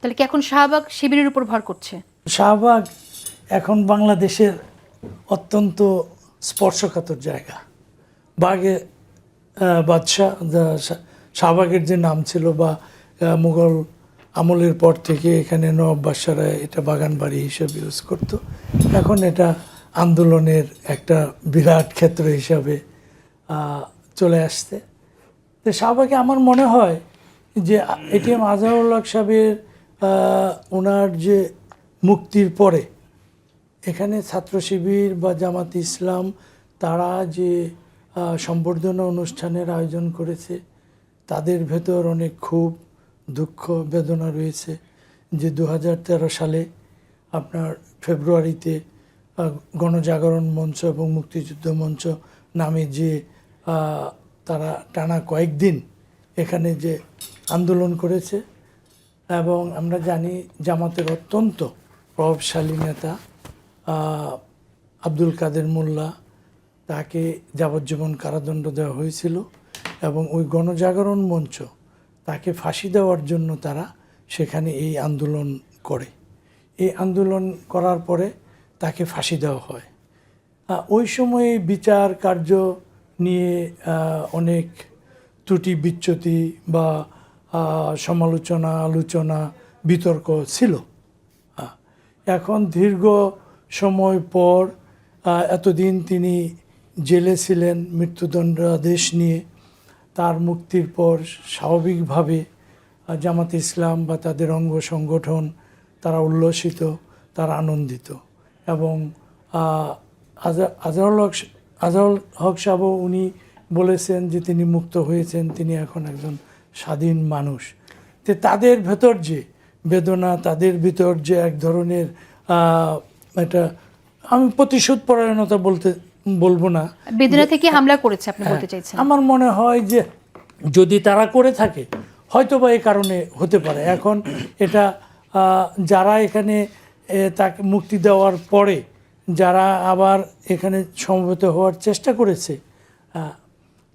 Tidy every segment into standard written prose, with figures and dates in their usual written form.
তাহলে কি এখন শাহবাগ শিবিরের উপর ভর করছে? শাহবাগ এখন বাংলাদেশের অত্যন্ত স্পর্শকাতর জায়গা। বাগে বাদশাহ শাহবাগের যে নাম ছিল, বা মুঘল আমলের পর থেকে এখানে নবাব বাদশাহরা এটা বাগান বাড়ি হিসেবে ইউজ করত। এখন এটা আন্দোলনের একটা বিরাট ক্ষেত্র হিসাবে চলে আসছে। তো শাহবাগে আমার মনে হয় যে এটিএম আজহারুল হক সাহেবের ওনার যে মুক্তির পরে এখানে ছাত্র শিবির বা জামাত ইসলাম তারা যে সম্বর্ধনা অনুষ্ঠানের আয়োজন করেছে, তাদের ভেতর অনেক ক্ষোভ, দুঃখ, বেদনা রয়েছে। যে 2013 সালে আপনার ফেব্রুয়ারিতে গণজাগরণ মঞ্চ এবং মুক্তিযুদ্ধ মঞ্চ নামে যে তারা টানা কয়েকদিন এখানে যে আন্দোলন করেছে, এবং আমরা জানি জামাতের অত্যন্ত প্রভাবশালী নেতা আব্দুল কাদের মোল্লা, তাকে যাবজ্জীবন কারাদণ্ড দেওয়া হয়েছিল, এবং ওই গণজাগরণ মঞ্চ তাকে ফাঁসি দেওয়ার জন্য তারা সেখানে এই আন্দোলন করে। এই আন্দোলন করার পরে তাকে ফাঁসি দেওয়া হয়। ওই সময়ে বিচার কার্য নিয়ে অনেক ত্রুটি বিচ্যুতি বা সমালোচনা, আলোচনা, বিতর্ক ছিল। এখন দীর্ঘ সময় পর এতদিন তিনি জেলে ছিলেন মৃত্যুদণ্ডাদেশ নিয়ে, তার মুক্তির পর স্বাভাবিকভাবে জামাত ইসলাম বা তাদের অঙ্গ সংগঠন তারা তারা আনন্দিত। এবং আজহারুল হক সাহেবও উনি বলেছেন যে তিনি মুক্ত হয়েছেন, তিনি এখন একজন স্বাধীন মানুষ। তো তাদের ভেতর যে বেদনা, তাদের ভিতর যে এক ধরনের এটা আমি প্রতিশোধ পরায়ণতা বলবো না, বেদনা থেকে হামলা করেছে আপনি বলতে চাইছেন? আমার মনে হয় যে যদি তারা করে থাকে হয়তো বা এই কারণে হতে পারে। এখন এটা যারা এখানে তাকে মুক্তি দেওয়ার পরে যারা আবার এখানে সমবেত হওয়ার চেষ্টা করেছে,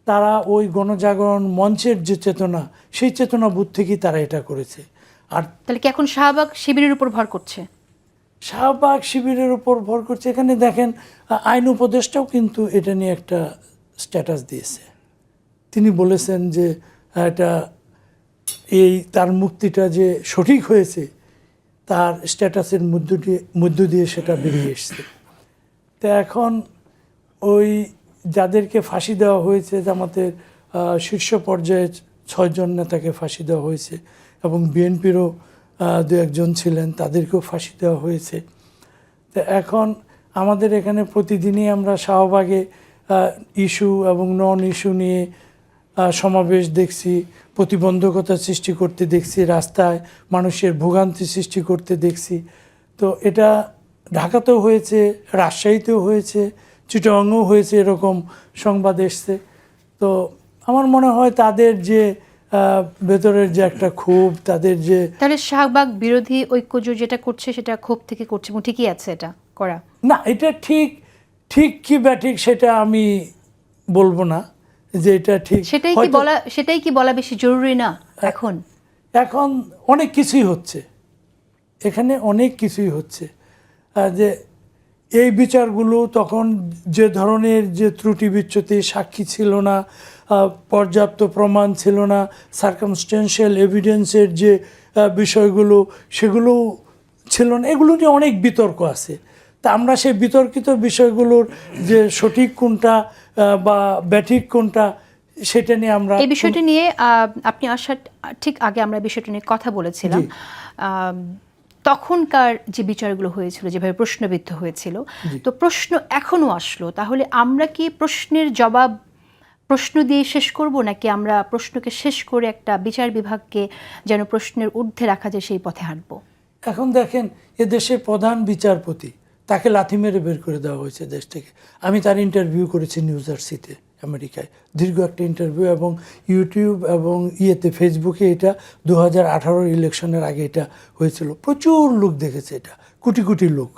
তারা ওই গণজাগরণ মঞ্চের যে চেতনা, সেই চেতনা বোধ থেকেই তারা এটা করেছে। আর তাহলে কি এখন শাহবাগ শিবিরের উপর ভর করছে? শাহবাগ শিবিরের উপর ভর করছে। এখানে দেখেন আইন উপদেষ্টাও কিন্তু এটা নিয়ে একটা স্ট্যাটাস দিয়েছে। তিনি বলেছেন যে এটা তার মুক্তিটা যে সঠিক হয়েছে, তার স্ট্যাটাসের মধ্য দিয়ে সেটা বেরিয়ে এসছে। তো এখন ওই যাদেরকে ফাঁসি দেওয়া হয়েছে, জামাতের শীর্ষ পর্যায়ে 6 জন নেতাকে ফাঁসি দেওয়া হয়েছে, এবং বিএনপিরও 2-1 জন ছিলেন, তাদেরকেও ফাঁসি দেওয়া হয়েছে। তো এখন আমাদের এখানে প্রতিদিনই আমরা শাহবাগে ইস্যু এবং নন ইস্যু নিয়ে সমাবেশ দেখছি, প্রতিবন্ধকতা সৃষ্টি করতে দেখছি, রাস্তায় মানুষের ভোগান্তি সৃষ্টি করতে দেখছি। তো এটা ঢাকাতেও হয়েছে, রাজশাহীতেও হয়েছে, চিটাগাংও হয়েছে, এরকম সংবাদ এসছে। তো আমার মনে হয় তাদের যে ভেতরের যে একটা ক্ষোভ, তাদের যে, তাহলে শাহবাগ বিরোধী ঐক্যজোট যেটা করছে সেটা ক্ষোভ থেকে করছে, এবং ঠিকই আছে এটা করা। না, এটা ঠিক কি ব্যাঠিক সেটা আমি বলবো না যে এটা ঠিক। সেটাই কি বলা বেশি জরুরি না এখন? এখন অনেক কিছুই হচ্ছে, এখানে অনেক কিছুই হচ্ছে। যে এই বিচারগুলো তখন যে ধরনের যে ত্রুটি বিচ্যুতি, সাক্ষী ছিল না, পর্যাপ্ত প্রমাণ ছিল না, সার্কামস্টেন্সিয়াল এভিডেন্সের যে বিষয়গুলো সেগুলো ছিল না, এগুলো নিয়ে অনেক বিতর্ক আছে। তা আমরা সেই বিতর্কিত বিষয়গুলোর যে সঠিক কোনটা বা ব্যাঠিক কোনটা, সেটা নিয়ে আমরা এই বিষয়টা নিয়ে আপনি আসার ঠিক আগে আমরা বিষয়টা নিয়ে কথা বলেছিলাম। তখনকার যে বিচারগুলো হয়েছিল, যেভাবে প্রশ্নবিদ্ধ হয়েছিল, তো প্রশ্ন এখনো আসলো, তাহলে আমরা কি প্রশ্নের জবাব প্রশ্ন দিয়ে শেষ করব, নাকি আমরা প্রশ্নকে শেষ করে একটা বিচার বিভাগকে যেন প্রশ্নের ঊর্ধ্বে রাখা যায় সেই পথে হাঁটবো? এখন দেখেন, এদেশের প্রধান বিচারপতি, তাকে লাথি মেরে বের করে দেওয়া হয়েছে দেশ থেকে। আমি তার ইন্টারভিউ করেছি নিউ জার্সিতে, আমেরিকায়, দীর্ঘ একটা ইন্টারভিউ, এবং ইউটিউব এবং ফেসবুকে এটা 2018 ইলেকশনের আগে এটা হয়েছিল। প্রচুর লোক দেখেছে এটা, কোটি কোটি লোক।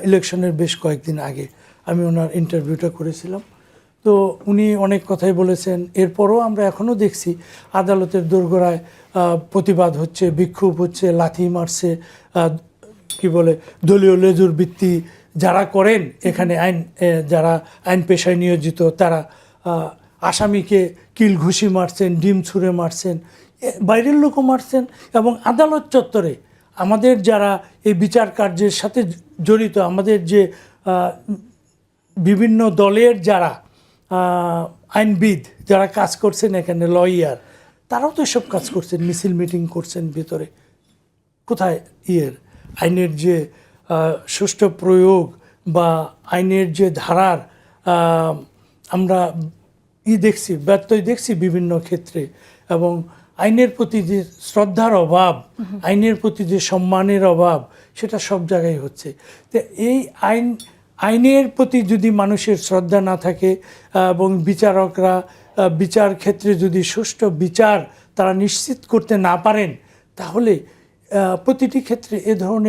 ইলেকশনের বেশ কয়েকদিন আগে আমি ওনার ইন্টারভিউটা করেছিলাম। তো উনি অনেক কথাই বলেছেন। এরপরও আমরা এখনও দেখছি আদালতের দোরগোড়ায় প্রতিবাদ হচ্ছে, বিক্ষোভ হচ্ছে, লাথি মারছে, কি বলে দলীয় লেজুর ভিত্তি যারা করেন এখানে যারা আইন পেশায় নিয়োজিত তারা আসামিকে কিল ঘুষি মারছেন, ডিম ছুঁড়ে মারছেন, বাইরের লোকও মারছেন। এবং আদালত চত্বরে আমাদের যারা এই বিচার কার্যের সাথে জড়িত, আমাদের যে বিভিন্ন দলের যারা আইনবিদ যারা কাজ করছেন এখানে, লয়ার, তারাও তো এসব কাজ করছেন, মিছিল মিটিং করছেন ভিতরে। কোথায় আইনের যে সুষ্ঠু প্রয়োগ বা আইনের যে ধারার আমরা দেখছি, ব্যত্যয় দেখছি বিভিন্ন ক্ষেত্রে। এবং আইনের প্রতি যে শ্রদ্ধার অভাব, আইনের প্রতি যে সম্মানের অভাব, সেটা সব জায়গায় হচ্ছে। তো এই আইনের প্রতি যদি মানুষের শ্রদ্ধা না থাকে এবং বিচারকরা বিচার ক্ষেত্রে যদি সুষ্ঠু বিচার তারা নিশ্চিত করতে না পারেন, তাহলে প্রতিটি ক্ষেত্রে এ ধরনের